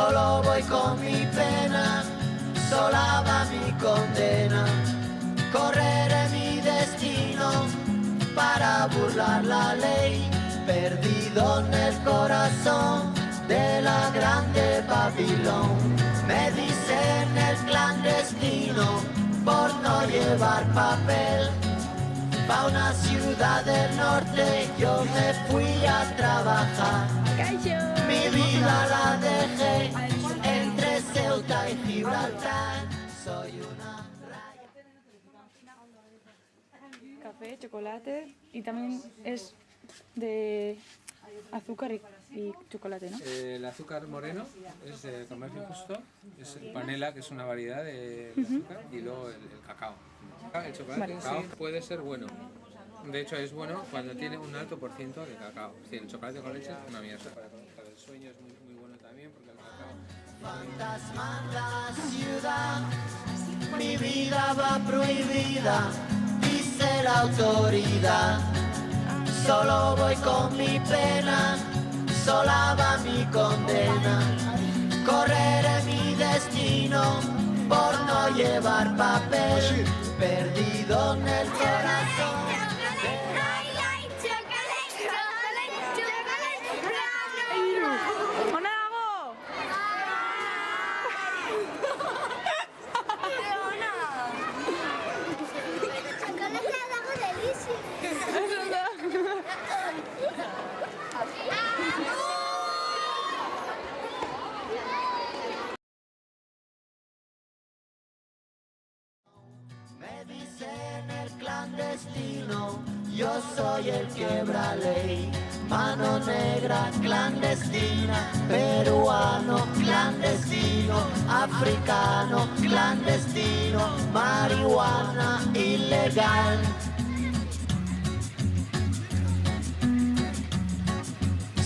Solo voy con mi pena, sola va mi condena. Correré mi destino para burlar la ley, perdido en el corazón de la grande Babilón. Me dicen el clandestino por no llevar papel. Pa' una ciudad del norte yo me fui a trabajar. Mi vida la dejé entre Ceuta y Gibraltar. Soy una raya. Café, chocolate y también es de azúcar y chocolate, ¿no? El azúcar moreno es de comercio justo, es el panela, que es una variedad de azúcar, y luego el cacao. El chocolate Vale, cacao sí. puede ser bueno. De hecho es bueno cuando tiene un alto por ciento de cacao. Sí, el chocolate con leche es una mierda. Para el sueño es muy bueno también porque el cacao... Fantasma en la ciudad, mi vida va prohibida, dice la autoridad. Solo voy con mi pena, sola va mi condena. Correré mi destino por no llevar papel, perdido en el corazón. Me dicen el clandestino, yo soy el quebra ley. Mano negra clandestina, peruano clandestino, africano clandestino, marihuana ilegal.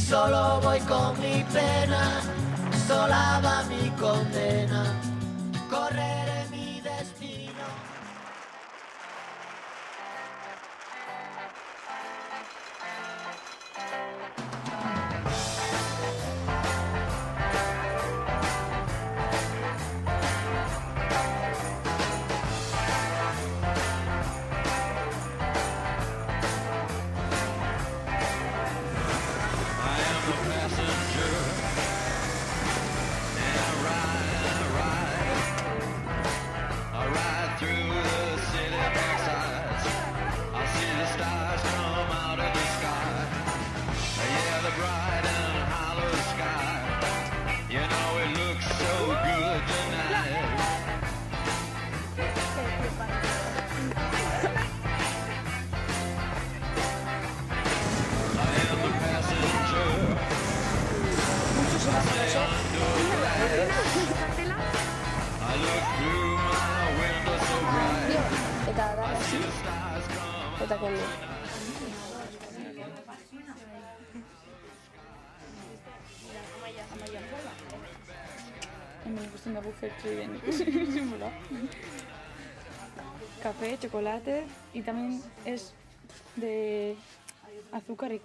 Solo voy con mi pena, sola va mi condena. Correré mi destino. Eta kendu. Me gusta una buffet bien. Café, chocolate y también es de azúcar y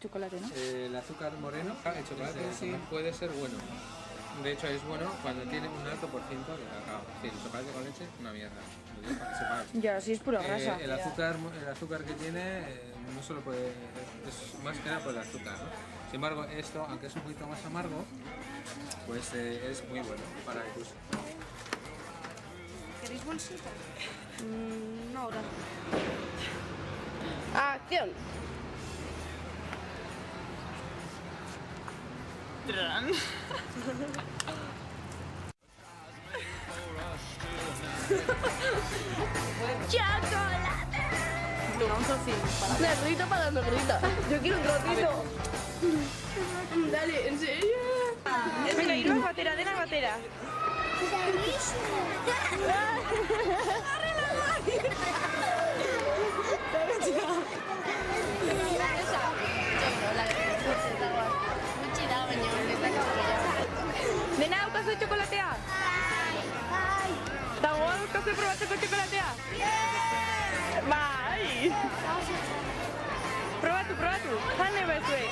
chocolate, ¿no? El azúcar moreno, el chocolate sí puede ser bueno. De hecho es bueno cuando tiene un alto por ciento de cacao. Sí, el chocolate con leche es una mierda. Lo digo para que sepáis. Ya, sí es pura grasa. El azúcar que tiene no solo puede, es más que nada por el azúcar, ¿no? Sin embargo, esto, aunque es un poquito más amargo, pues es muy bueno para el uso. ¿Queréis bolsita? No, ahora. ¡Acción! ¡Chocolate! Vamos así. Negrito para negrita. Yo quiero un trocito. Dale, ¿en serio? Venga, ir a la batera, de la batera. Dena, daukazu txokolatea? Dago, daukazu probatzeko txokolatea? Bai! Probatu, jan nahi bezue.